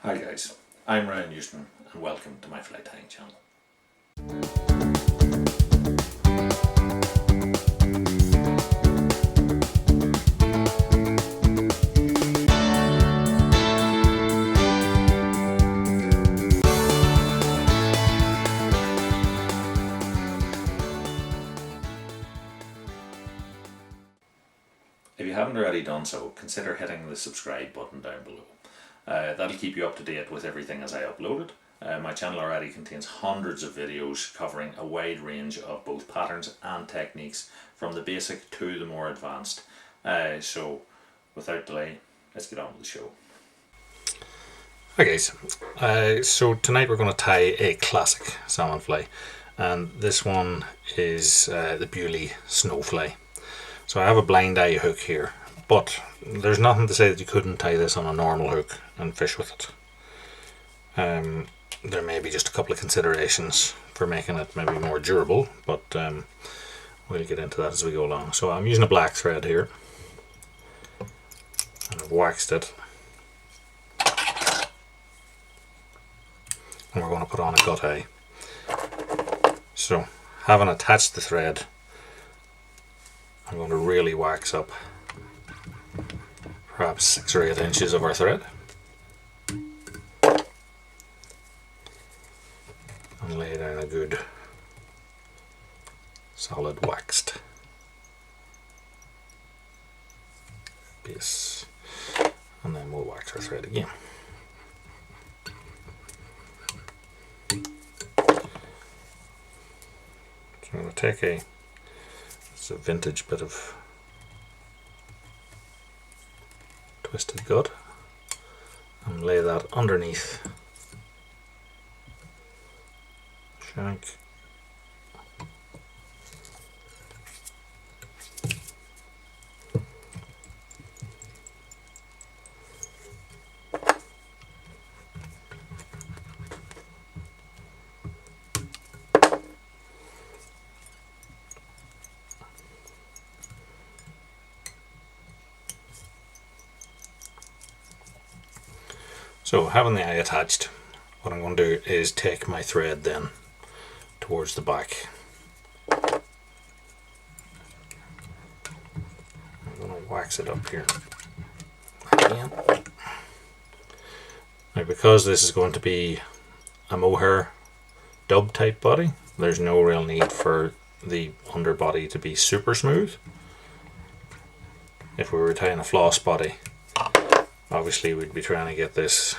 Hi guys, I'm Ryan Newsman and welcome to my fly tying channel. If you haven't already done so, consider hitting the subscribe button down below. That'll keep you up to date with everything as I upload it. My channel already contains hundreds of videos covering a wide range of both patterns and techniques, from the basic to the more advanced. So without delay, let's get on with the show. Hi guys, so tonight we're going to tie a classic salmon fly, and this one is the Beauly snowfly. So I have a blind eye hook here, but there's nothing to say that you couldn't tie this on a normal hook and fish with it. There may be just a couple of considerations for making it maybe more durable, but we'll get into that as we go along. So I'm using a black thread here, and I've waxed it, and we're going to put on a gut eye. So having attached the thread, I'm going to really wax up perhaps 6 or 8 inches of our thread and lay down a good solid waxed base, and then we'll wax our thread again. So I'm going to take it's a vintage bit of twisted gut and lay that underneath shank. So having the eye attached, what I'm going to do is take my thread then towards the back. I'm going to wax it up here again. Now, because this is going to be a mohair dub type body, there's no real need for the underbody to be super smooth. If we were tying a floss body, obviously we'd be trying to get this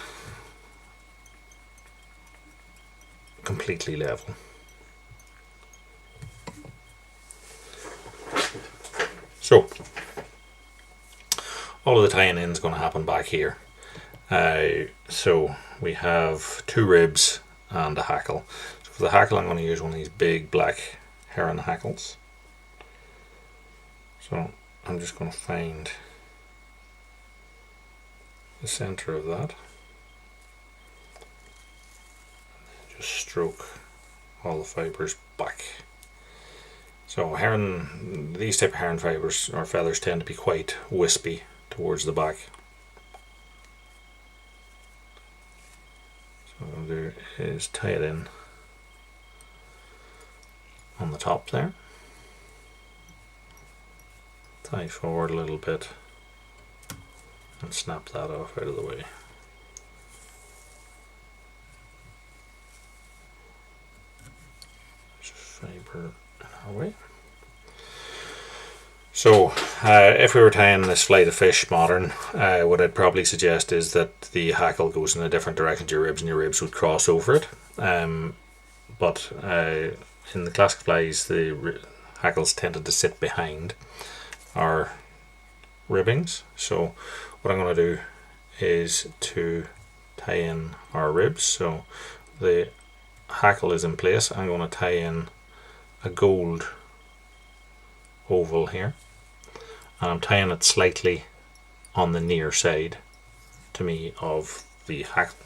completely level. So all of the tying in is going to happen back here. So we have 2 ribs and a hackle. So for the hackle, I'm going to use one of these big black heron hackles. So I'm just going to find the center of that, just stroke all the fibers back. So these type of heron fibers or feathers tend to be quite wispy towards the back. So what I'll do is tie it in on the top there, tie forward a little bit, and snap that off out of the way. There's fibre in our way. So if we were tying this fly to fish modern, what I'd probably suggest is that the hackle goes in a different direction to your ribs, and your ribs would cross over it. But in the classic flies, the hackles tended to sit behind our ribbings. So what I'm going to do is to tie in our ribs. So the hackle is in place. I'm going to tie in a gold oval here, and I'm tying it slightly on the near side to me of the hackle.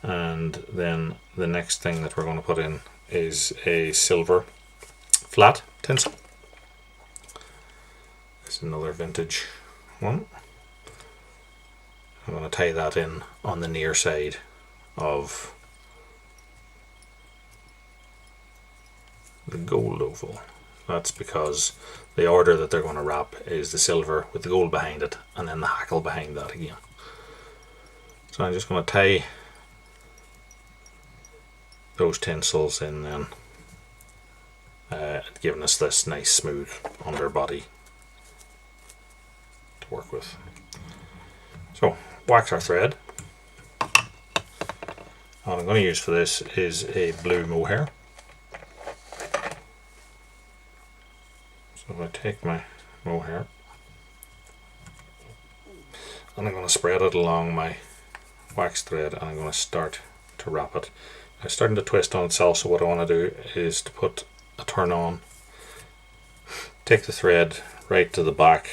And then the next thing that we're going to put in is a silver flat tinsel. It's another vintage one. I'm going to tie that in on the near side of the gold oval. That's because the order that they're going to wrap is the silver with the gold behind it, and then the hackle behind that again. So I'm just going to tie those tinsels in then, giving us this nice smooth underbody to work with. So wax our thread. What I'm going to use for this is a blue mohair. So if I take my mohair and I'm going to spread it along my wax thread, and I'm going to start to wrap it. Now it's starting to twist on itself, so what I want to do is to put a turn on, take the thread right to the back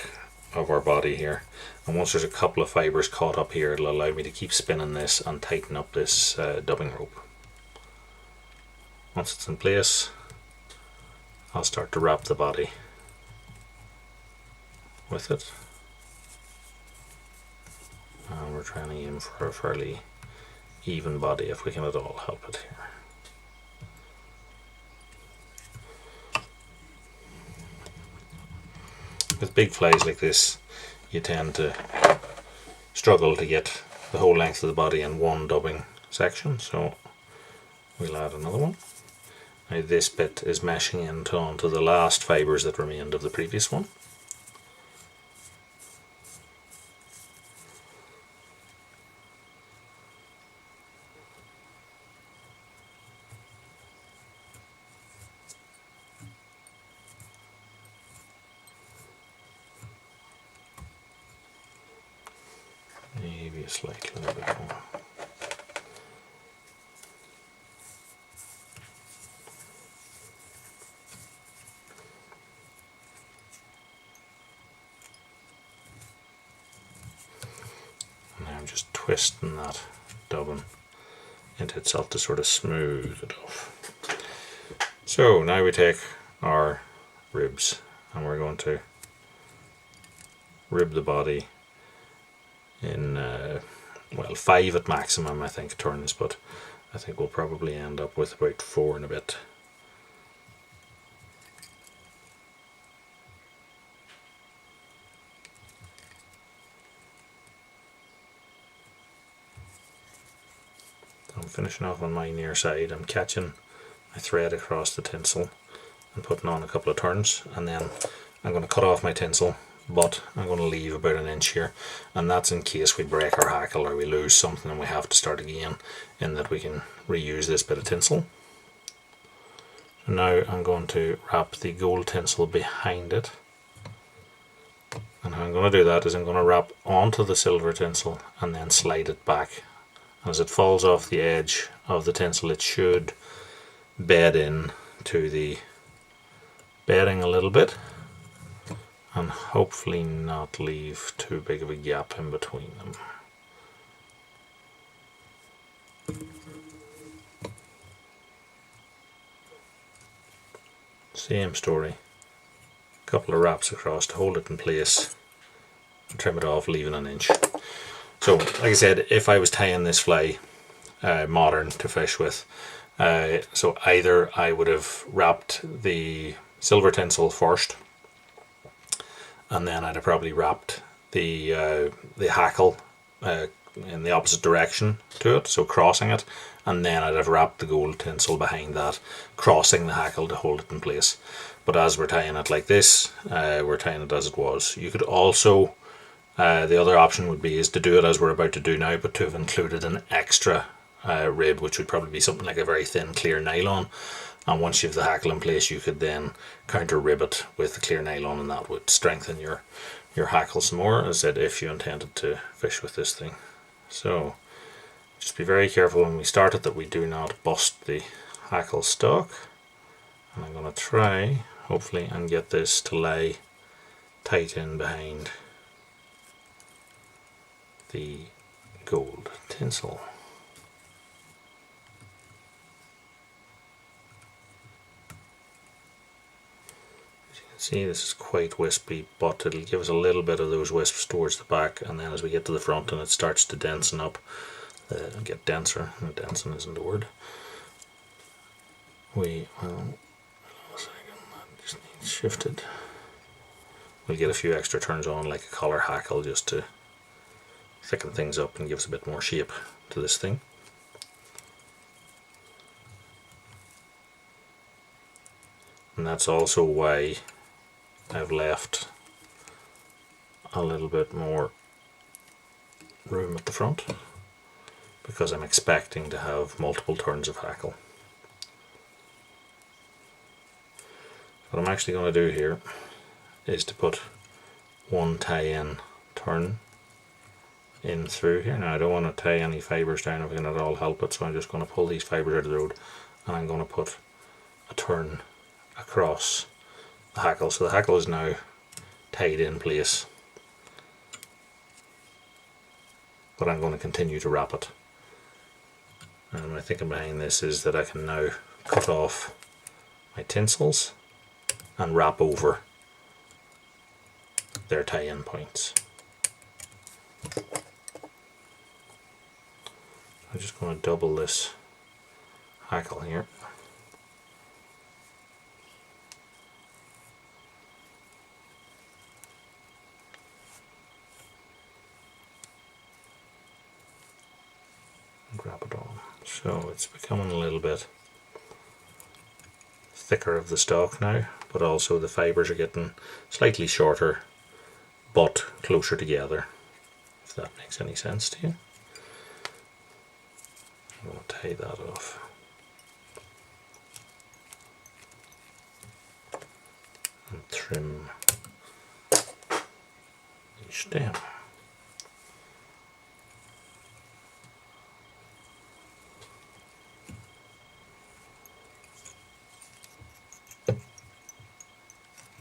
of our body here, and once there's a couple of fibres caught up here, it'll allow me to keep spinning this and tighten up this dubbing rope. Once it's in place, I'll start to wrap the body with it, and we're trying to aim for a fairly even body if we can at all help it here. With big flies like this, you tend to struggle to get the whole length of the body in one dubbing section, so we'll add another one. Now this bit is meshing onto the last fibres that remained of the previous one. Maybe a slight little bit more. And now I'm just twisting that dubbing into itself to sort of smooth it off. So now we take our ribs and we're going to rib the body in well, 5 at maximum I think turns, but I think we'll probably end up with about 4 and a bit. I'm finishing off on my near side. I'm catching my thread across the tinsel and putting on a couple of turns, and then I'm going to cut off my tinsel, but I'm going to leave about an inch here, and that's in case we break our hackle or we lose something and we have to start again, in that we can reuse this bit of tinsel. So now I'm going to wrap the gold tinsel behind it, and how I'm going to do that is I'm going to wrap onto the silver tinsel and then slide it back. As it falls off the edge of the tinsel, it should bed in to the bedding a little bit and hopefully not leave too big of a gap in between them. Same story, a couple of wraps across to hold it in place and trim it off, leaving an inch. So like I said, if I was tying this fly modern to fish with, so either I would have wrapped the silver tinsel first, and then I'd have probably wrapped the hackle in the opposite direction to it, so crossing it, and then I'd have wrapped the gold tinsel behind that, crossing the hackle to hold it in place. But as we're tying it like this, we're tying it as it was. You could also, the other option would be is to do it as we're about to do now, but to have included an extra rib, which would probably be something like a very thin clear nylon, and once you have the hackle in place you could then counter rib it with the clear nylon, and that would strengthen your hackle some more, as I said, if you intended to fish with this thing. So just be very careful when we start it that we do not bust the hackle stock, and I'm going to try hopefully and get this to lay tight in behind the gold tinsel. As you See, this is quite wispy, but it'll give us a little bit of those wisps towards the back, and then as we get to the front and it starts to densen up, get denser, and densen isn't the word, we will, a second, that just needs shifted. We'll get a few extra turns on, like a collar hackle, just to thicken things up and give us a bit more shape to this thing. And that's also why I've left a little bit more room at the front, because I'm expecting to have multiple turns of hackle. What I'm actually going to do here is to put one tie-in turn in through here. Now I don't want to tie any fibres down if I can at all help it, so I'm just going to pull these fibres out of the road and I'm going to put a turn across the hackle. So the hackle is now tied in place, but I'm going to continue to wrap it. And my thinking behind this is that I can now cut off my tinsels and wrap over their tie-in points. I'm just going to double this hackle here. And wrap it on. So it's becoming a little bit thicker of the stalk now, but also the fibres are getting slightly shorter but closer together, if that makes any sense to you. I'm going to tie that off. And trim the stem.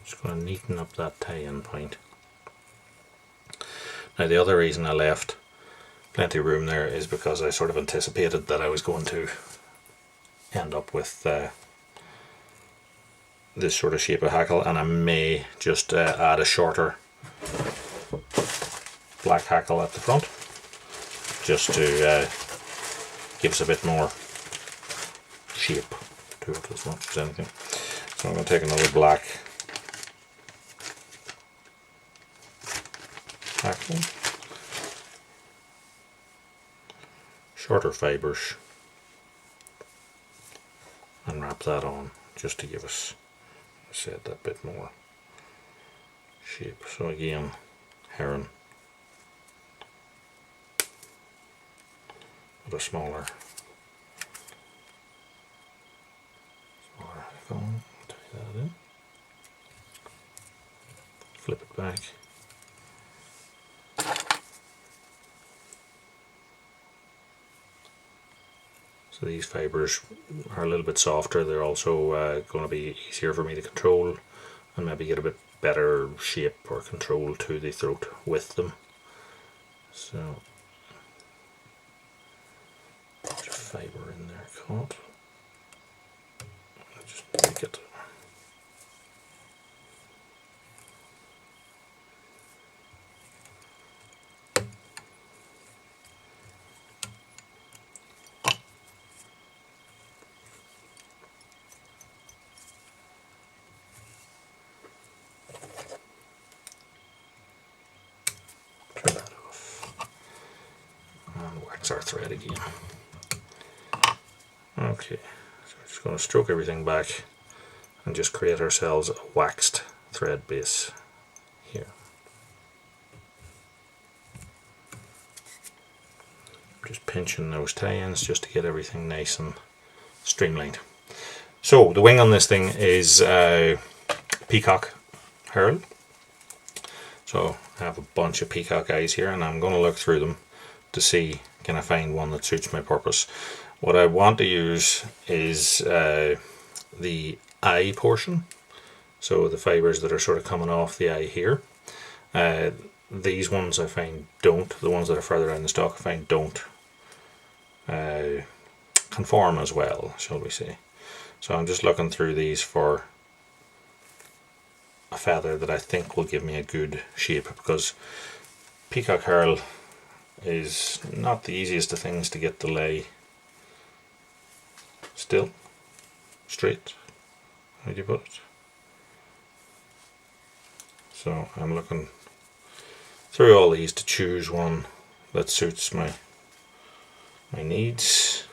Just going to neaten up that tie-in point. Now the other reason I left plenty of room there is because I sort of anticipated that I was going to end up with this sort of shape of hackle, and I may just add a shorter black hackle at the front just to give us a bit more shape to it as much as anything. So I'm going to take another black hackle, shorter fibres, and wrap that on just to give us, as I said, that bit more shape. So again, heron, with a smaller hackle, tie that in, flip it back. So these fibres are a little bit softer, they're also going to be easier for me to control and maybe get a bit better shape or control to the throat with them. So, there's a fibre in there caught. I'll just make it. Wax our thread again. Okay, so we're just going to stroke everything back and just create ourselves a waxed thread base here. Just pinching those tie-ins just to get everything nice and streamlined. So the wing on this thing is peacock herald. So I have a bunch of peacock eyes here and I'm going to look through them to see can I find one that suits my purpose. What I want to use is the eye portion, so the fibres that are sort of coming off the eye here. These ones I find don't, the ones that are further down the stalk I find don't conform as well, shall we say. So I'm just looking through these for a feather that I think will give me a good shape, because peacock herl is not the easiest of things to get to lay still, straight, how do you put it? So I'm looking through all these to choose one that suits my needs.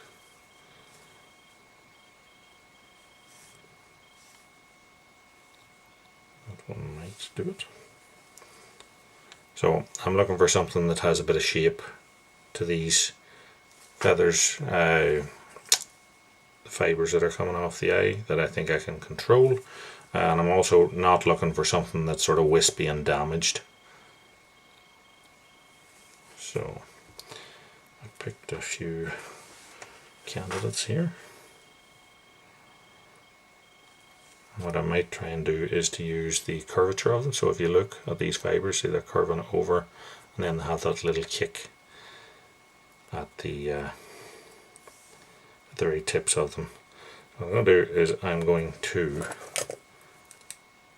That one might do it. So I'm looking for something that has a bit of shape to these feathers, the fibres that are coming off the eye that I think I can control, and I'm also not looking for something that's sort of wispy and damaged. So I picked a few candidates here. What I might try and do is to use the curvature of them. So if you look at these fibres, see they're curving over, and then they have that little kick at the very tips of them. What I'm going to do is I'm going to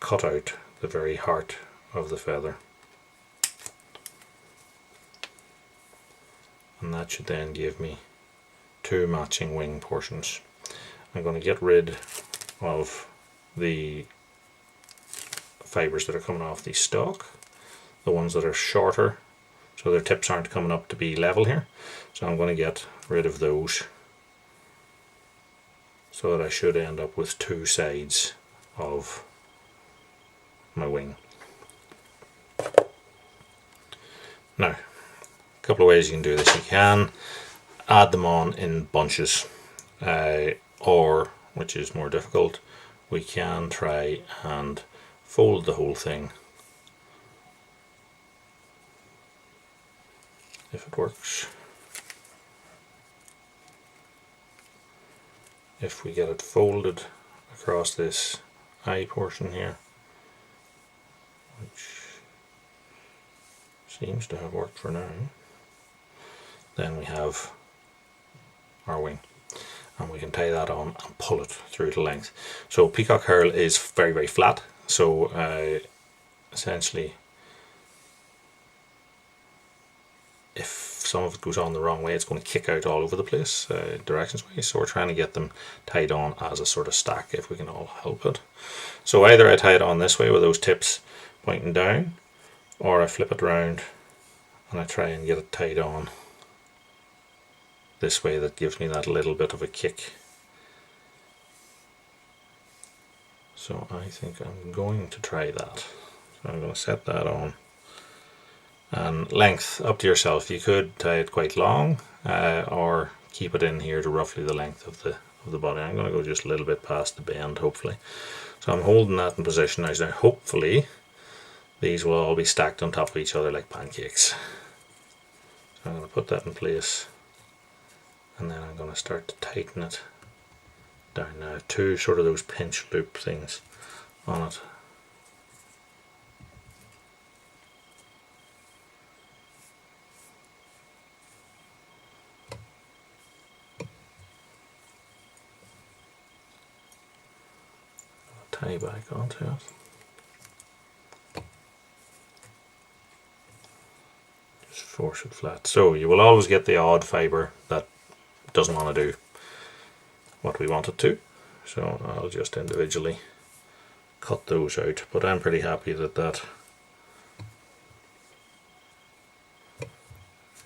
cut out the very heart of the feather, and that should then give me two matching wing portions. I'm going to get rid of the fibres that are coming off the stalk, the ones that are shorter, so their tips aren't coming up to be level here. So I'm going to get rid of those, so that I should end up with two sides of my wing. Now, a couple of ways you can do this. You can add them on in bunches, or, which is more difficult, we can try and fold the whole thing, if it works. If we get it folded across this eye portion here, which seems to have worked for now, then we have our wing, and we can tie that on and pull it through to length. So peacock herl is very, very flat, so essentially if some of it goes on the wrong way, it's going to kick out all over the place, directions wise. So we're trying to get them tied on as a sort of stack if we can all help it. So either I tie it on this way with those tips pointing down, or I flip it around and I try and get it tied on this way. That gives me that little bit of a kick. So I think I'm going to try that. So I'm going to set that on. And length, up to yourself. You could tie it quite long, or keep it in here to roughly the length of the body. I'm going to go just a little bit past the bend, hopefully. So I'm holding that in position now. So hopefully these will all be stacked on top of each other like pancakes. So I'm going to put that in place, and then I'm going to start to tighten it down now. Two sort of those pinch loop things on it. Tie back onto it. Just force it flat. So you will always get the odd fibre that doesn't want to do what we want it to. So I'll just individually cut those out, but I'm pretty happy that that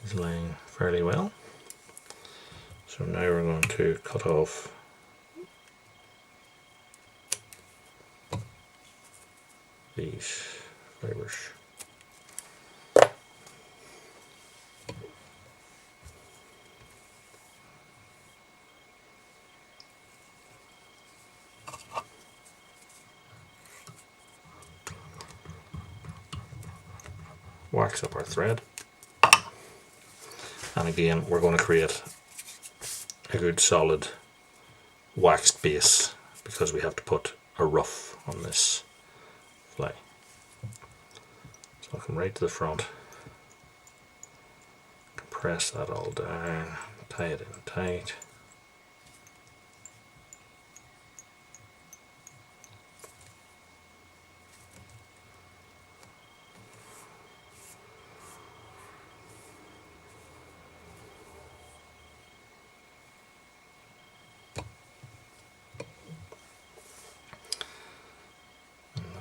is laying fairly well. So now we're going to cut off these fibres. Wax up our thread, and again we're going to create a good solid waxed base, because we have to put a ruff on this fly. So I'll come right to the front, compress that all down, tie it in tight.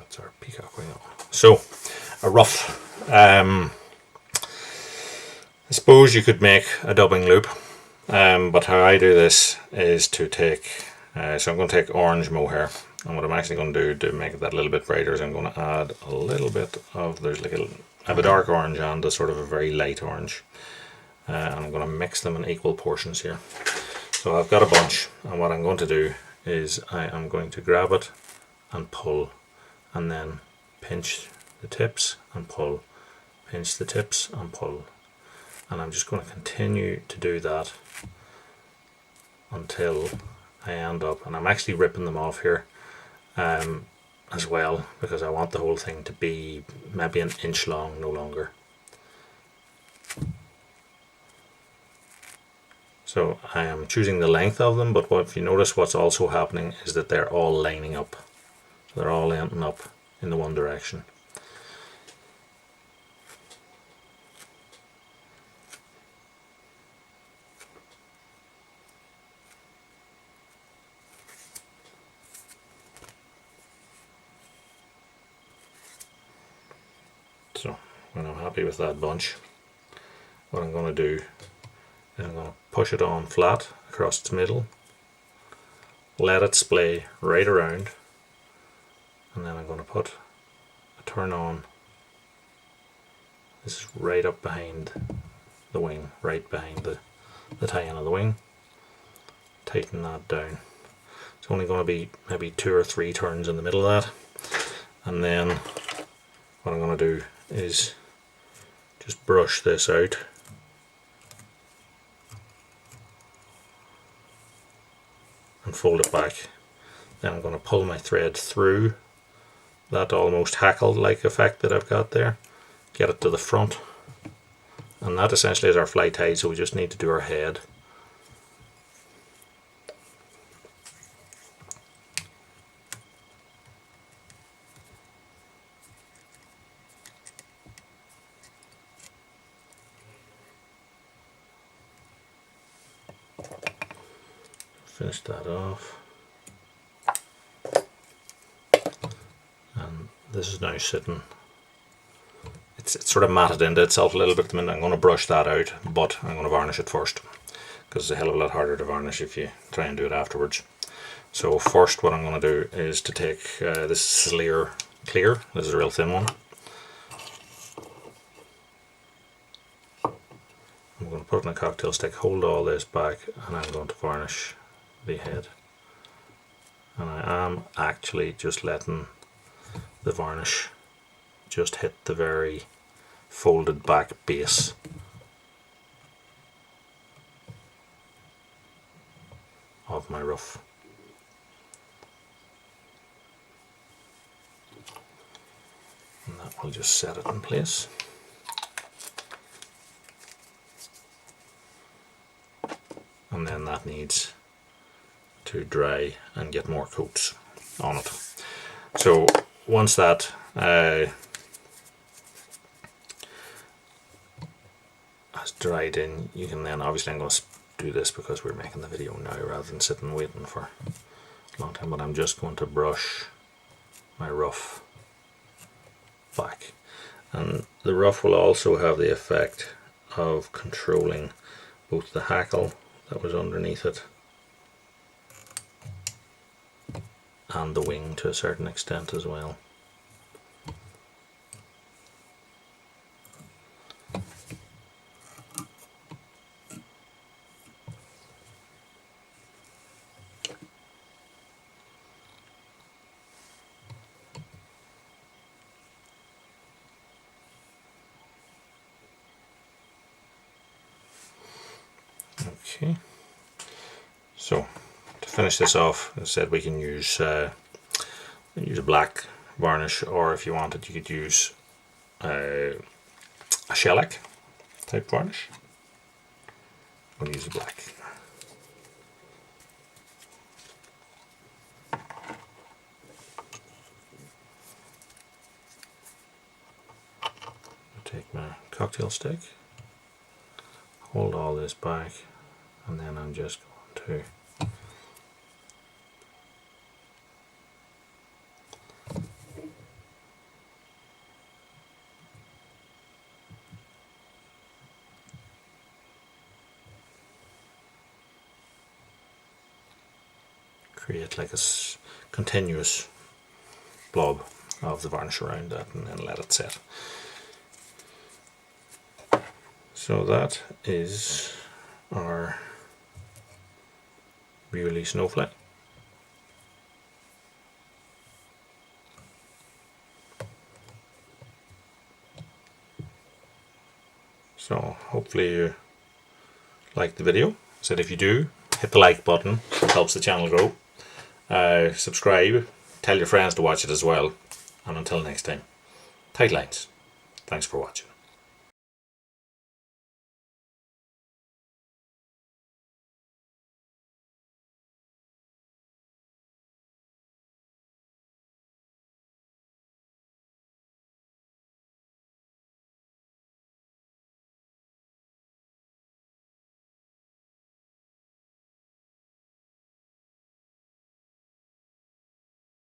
That's our peacock wing on. So, a ruff. I suppose you could make a dubbing loop, but how I do this is to take, so I'm going to take orange mohair, and what I'm actually going to do to make that a little bit brighter is I'm going to add a little bit of, I have a dark orange and a sort of a very light orange, and I'm going to mix them in equal portions here. So I've got a bunch, and what I'm going to do is I am going to grab it and pull, and then pinch the tips and pull, pinch the tips and pull, and I'm just going to continue to do that until I end up, and I'm actually ripping them off here as well, because I want the whole thing to be maybe an inch long, no longer. So I am choosing the length of them, but if you notice, what's also happening is that they're all lining up. They're all ending up in the one direction. So when I'm happy with that bunch, what I'm going to do is I'm going to push it on flat across its middle, let it splay right around, and then I'm going to put a turn on. This is right up behind the wing, right behind the tie-in of the wing. Tighten that down. It's only going to be maybe 2 or 3 turns in the middle of that, and then what I'm going to do is just brush this out. And fold it back. Then I'm going to pull my thread through that almost hackled like effect that I've got there, get it to the front, and that essentially is our fly tie, so we just need to do our head. Finish that off, and this is now sitting, it's sort of matted into itself a little bit at the minute. I'm going to brush that out, but I'm going to varnish it first, because it's a hell of a lot harder to varnish if you try and do it afterwards. So first what I'm going to do is to take this Sleer Clear, this is a real thin one. I'm going to put it in a cocktail stick, hold all this back, and I'm going to varnish the head. And I am actually just letting the varnish just hit the very folded back base of my ruff. And that will just set it in place. And then that needs to dry and get more coats on it. So once that has dried in, you can then, obviously I'm going to do this because we're making the video now rather than sitting waiting for a long time, but I'm just going to brush my ruff back. And the ruff will also have the effect of controlling both the hackle that was underneath it and the wing to a certain extent as well. Okay, so to finish this off, as I said, we can use a black varnish, or if you wanted, you could use a shellac type varnish. I'm going to use a black. I'll take my cocktail stick, hold all this back, and then I'm just going to create like a continuous blob of the varnish around that, and then let it set. So that is our Beauly snowflake. So hopefully you like the video. So if you do, hit the like button, it helps the channel grow. Subscribe, tell your friends to watch it as well, and until next time, tight lines. Thanks for watching.